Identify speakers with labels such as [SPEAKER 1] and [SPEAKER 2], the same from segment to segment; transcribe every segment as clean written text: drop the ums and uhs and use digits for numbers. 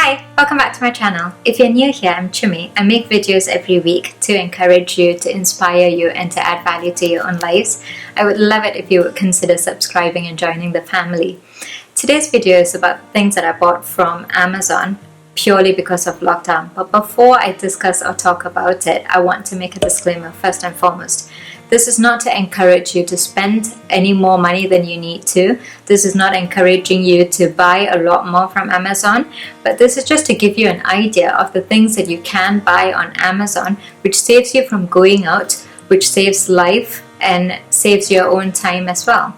[SPEAKER 1] Hi, welcome back to my channel. If you're new here, I'm Chumi. I make videos every week to encourage you, to inspire you, and to add value to your own lives. I would love it if you would consider subscribing and joining the family. Today's video is about things that I bought from Amazon purely because of lockdown. But before I discuss or talk about it, I want to make a disclaimer first and foremost. This is not to encourage you to spend any more money than you need to. This is not encouraging you to buy a lot more from Amazon, but this is just to give you an idea of the things that you can buy on Amazon, which saves you from going out, which saves life and saves your own time as well.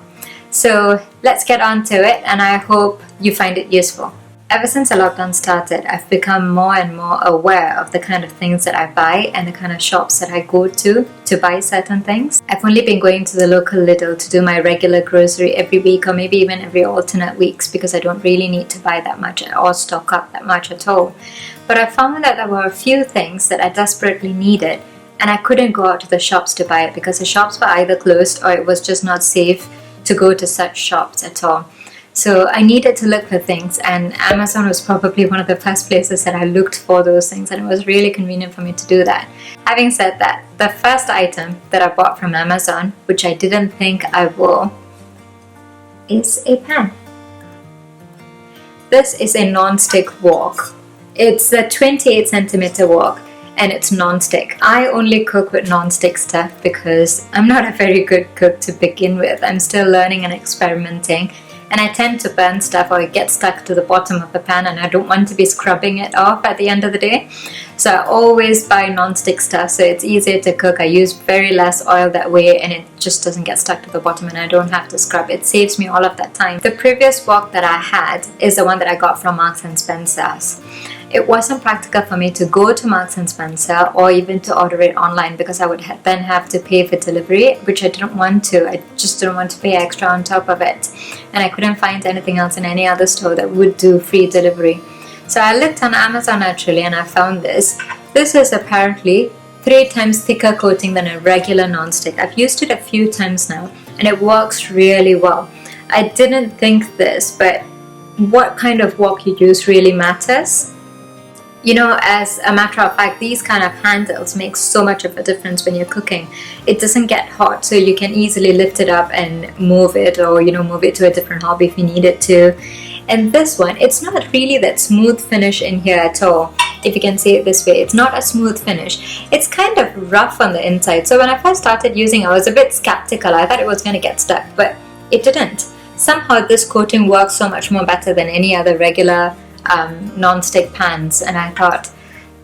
[SPEAKER 1] So let's get on to it, and I hope you find it useful. Ever since the lockdown started, I've become more and more aware of the kind of things that I buy and the kind of shops that I go to buy certain things. I've only been going to the local Lidl to do my regular grocery every week or maybe even every alternate weeks because I don't really need to buy that much or stock up that much at all. But I found that there were a few things that I desperately needed and I couldn't go out to the shops to buy it because the shops were either closed or it was just not safe to go to such shops at all. So I needed to look for things, and Amazon was probably one of the first places that I looked for those things, and it was really convenient for me to do that. Having said that, the first item that I bought from Amazon, which I didn't think I will, is a pan. This is a non-stick wok. It's a 28 centimeter wok and it's non-stick. I only cook with non-stick stuff because I'm not a very good cook to begin with. I'm still learning and experimenting. And I tend to burn stuff or it gets stuck to the bottom of the pan and I don't want to be scrubbing it off at the end of the day. So I always buy non-stick stuff so it's easier to cook. I use very less oil that way and it just doesn't get stuck to the bottom and I don't have to scrub. It saves me all of that time. The previous wok that I had is the one that I got from Marks and Spencer's. It wasn't practical for me to go to Marks and Spencer or even to order it online because I would then have to pay for delivery, which I didn't want to. I just didn't want to pay extra on top of it. And I couldn't find anything else in any other store that would do free delivery. So I looked on Amazon actually and I found this. This is apparently 3 times thicker coating than a regular non-stick. I've used it a few times now and it works really well. I didn't think this, but what kind of wok you use really matters. You know, as a matter of fact, these kind of handles make so much of a difference when you're cooking. It doesn't get hot, so you can easily lift it up and move it or, move it to a different hob if you need it to. And this one, it's not really that smooth finish in here at all, if you can say it this way. It's not a smooth finish. It's kind of rough on the inside. So when I first started using it, I was a bit skeptical. I thought it was going to get stuck, but it didn't. Somehow this coating works so much more better than any other regular non-stick pans, and I thought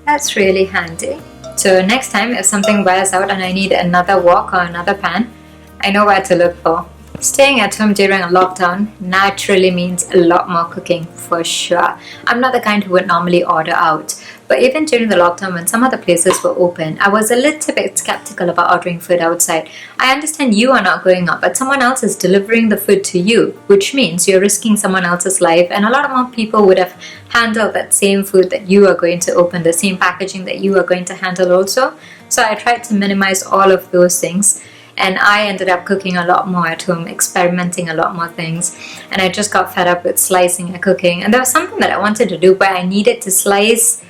[SPEAKER 1] that's really handy. So next time if something wears out and I need another wok or another pan, I know where to look for. Staying at home during a lockdown naturally means a lot more cooking for sure. I'm not the kind who would normally order out, but even during the lockdown when some other places were open, I was a little bit skeptical about ordering food outside. I understand you are not going out, but someone else is delivering the food to you, which means you're risking someone else's life, and a lot more people would have handled that same food that you are going to open, the same packaging that you are going to handle also. So I tried to minimize all of those things. And I ended up cooking a lot more at home, experimenting a lot more things. And I just got fed up with slicing and cooking. And there was something that I wanted to do where I needed to slice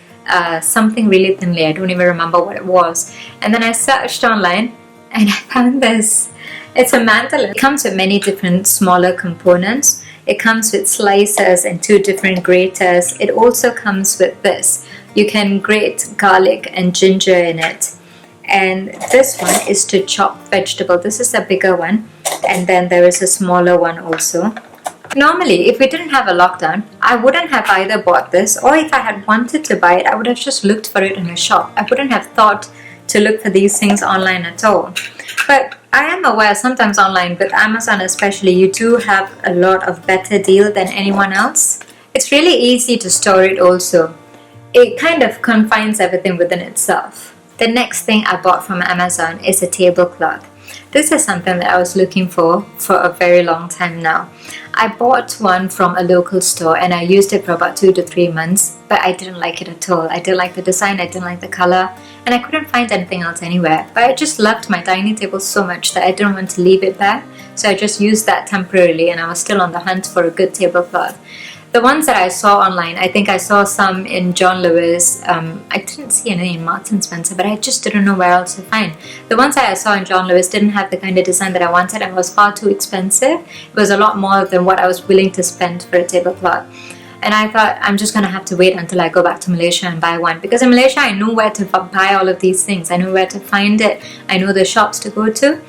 [SPEAKER 1] something really thinly. I don't even remember what it was. And then I searched online and I found this. It's a mandolin. It comes with many different smaller components. It comes with slicers and 2 different graters. It also comes with this. You can grate garlic and ginger in it. And this one is to chop vegetable. This is a bigger one, and then there is a smaller one also. Normally, if we didn't have a lockdown, I wouldn't have either bought this, or if I had wanted to buy it, I would have just looked for it in a shop. I wouldn't have thought to look for these things online at all. But I am aware sometimes online, with Amazon especially, you do have a lot of better deal than anyone else. It's really easy to store it also. It kind of confines everything within itself. The next thing I bought from Amazon is a tablecloth. This is something that I was looking for a very long time now. I bought one from a local store and I used it for about 2 to 3 months, but I didn't like it at all. I didn't like the design, I didn't like the color, and I couldn't find anything else anywhere. But I just loved my dining table so much that I didn't want to leave it there. So I just used that temporarily and I was still on the hunt for a good tablecloth. The ones that I saw online, I think I saw some in John Lewis. I didn't see any in Marks and Spencer, but I just didn't know where else to find. The ones that I saw in John Lewis didn't have the kind of design that I wanted and was far too expensive. It was a lot more than what I was willing to spend for a tablecloth. And I thought, I'm just going to have to wait until I go back to Malaysia and buy one. Because in Malaysia, I know where to buy all of these things. I know where to find it. I know the shops to go to.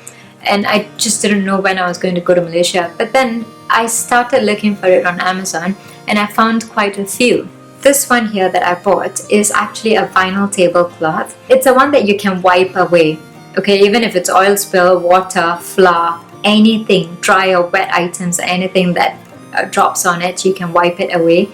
[SPEAKER 1] And I just didn't know when I was going to go to Malaysia. But then I started looking for it on Amazon and I found quite a few. This one here that I bought is actually a vinyl tablecloth. It's a one that you can wipe away. Okay, even if it's oil spill, water, flour, anything, dry or wet items, anything that drops on it, you can wipe it away.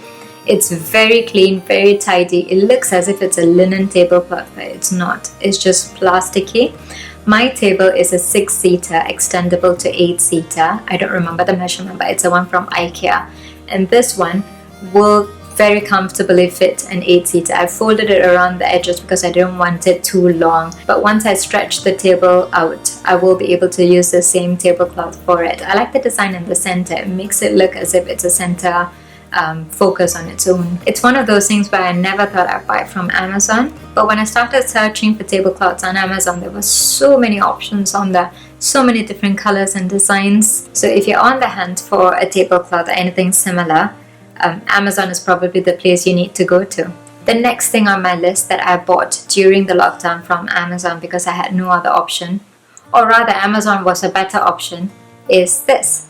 [SPEAKER 1] It's very clean, very tidy. It looks as if it's a linen tablecloth, but it's not. It's just plasticky. My table is a 6-seater, extendable to 8-seater. I don't remember the measurement, but it's a one from IKEA. And this one will very comfortably fit an 8-seater. I folded it around the edges because I didn't want it too long. But once I stretch the table out, I will be able to use the same tablecloth for it. I like the design in the center. It makes it look as if it's a center focus on its own. It's one of those things where I never thought I'd buy it from Amazon, but when I started searching for tablecloths on Amazon, there were so many options on there, so many different colors and designs. So if you're on the hunt for a tablecloth or anything similar, Amazon is probably the place you need to go to. The next thing on my list that I bought during the lockdown from Amazon because I had no other option, or rather Amazon was a better option, is this.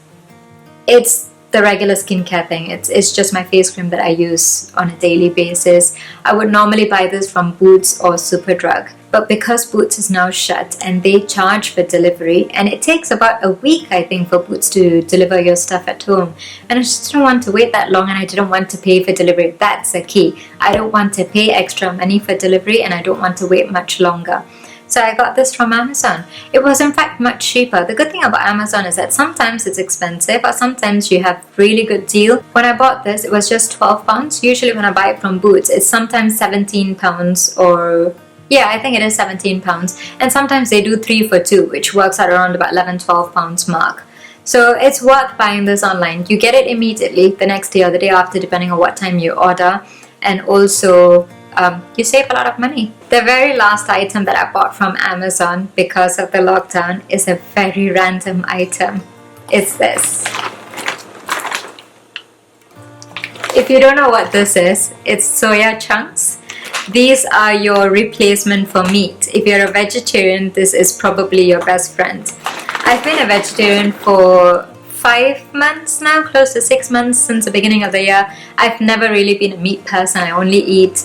[SPEAKER 1] It's the regular skincare thing. It's just my face cream that I use on a daily basis. I would normally buy this from Boots or Superdrug, but because Boots is now shut and they charge for delivery, and it takes about a week I think for Boots to deliver your stuff at home, and I just didn't want to wait that long and I didn't want to pay for delivery. That's the key. I don't want to pay extra money for delivery and I don't want to wait much longer. So I got this from Amazon. It was in fact much cheaper. The good thing about Amazon is that sometimes it's expensive or sometimes you have really good deal. When I bought this, it was just £12. Usually when I buy it from Boots, it's sometimes £17 or... yeah, I think it is £17. And sometimes they do 3 for 2, which works out around about £11-12 mark. So it's worth buying this online. You get it immediately the next day or the day after, depending on what time you order. And also... you save a lot of money. The very last item that I bought from Amazon because of the lockdown is a very random item. It's this. If you don't know what this is, it's soya chunks. These are your replacement for meat. If you're a vegetarian, this is probably your best friend. I've been a vegetarian for 5 months now, close to 6 months since the beginning of the year. I've never really been a meat person. I only eat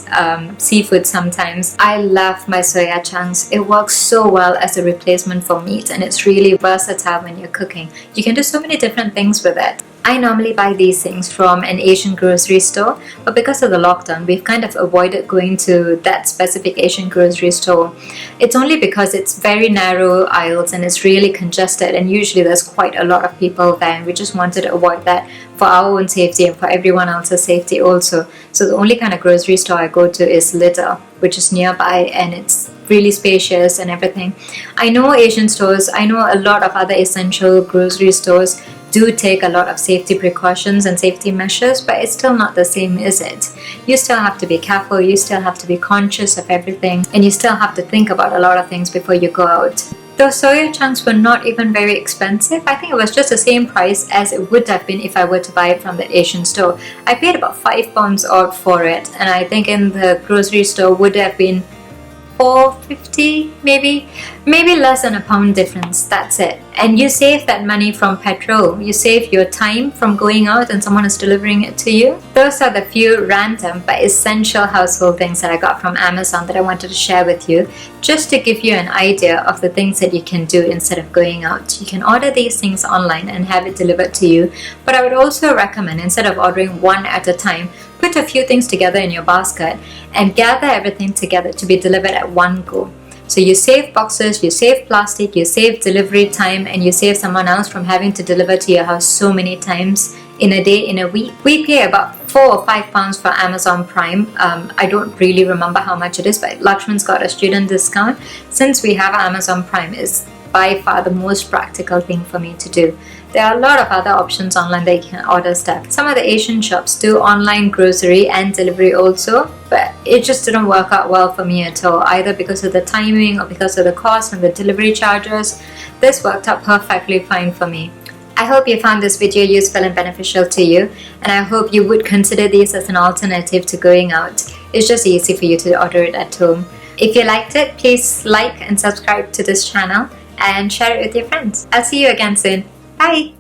[SPEAKER 1] seafood sometimes. I love my soya chunks. It works so well as a replacement for meat and it's really versatile when you're cooking. You can do so many different things with it. I normally buy these things from an Asian grocery store, but because of the lockdown, we've kind of avoided going to that specific Asian grocery store. It's only because it's very narrow aisles and it's really congested, and usually there's quite a lot of people there, and we just wanted to avoid that for our own safety and for everyone else's safety also. So the only kind of grocery store I go to is Lidl, which is nearby, and it's really spacious and everything. I know Asian stores, I know a lot of other essential grocery stores do take a lot of safety precautions and safety measures, but it's still not the same, is it? You still have to be careful, you still have to be conscious of everything, and you still have to think about a lot of things before you go out. Those soya chunks were not even very expensive. I think it was just the same price as it would have been if I were to buy it from the Asian store. I paid about £5 odd for it, and I think in the grocery store would have been $4.50 maybe less than £1 difference. That's it. And you save that money from petrol. You save your time from going out and someone is delivering it to you. Those are the few random but essential household things that I got from Amazon that I wanted to share with you, just to give you an idea of the things that you can do instead of going out. You can order these things online and have it delivered to you, but I would also recommend, instead of ordering one at a time, put a few things together in your basket and gather everything together to be delivered at one go. So you save boxes, you save plastic, you save delivery time, and you save someone else from having to deliver to your house so many times in a day, in a week. We pay about £4 or £5 for Amazon Prime. I don't really remember how much it is, but Lakshman's got a student discount. Since we have Amazon Prime, it's by far the most practical thing for me to do. There are a lot of other options online that you can order stuff. Some of the Asian shops do online grocery and delivery also, but it just didn't work out well for me at all, either because of the timing or because of the cost and the delivery charges. This worked out perfectly fine for me. I hope you found this video useful and beneficial to you, and I hope you would consider these as an alternative to going out. It's just easy for you to order it at home. If you liked it, please like and subscribe to this channel and share it with your friends. I'll see you again soon. Bye!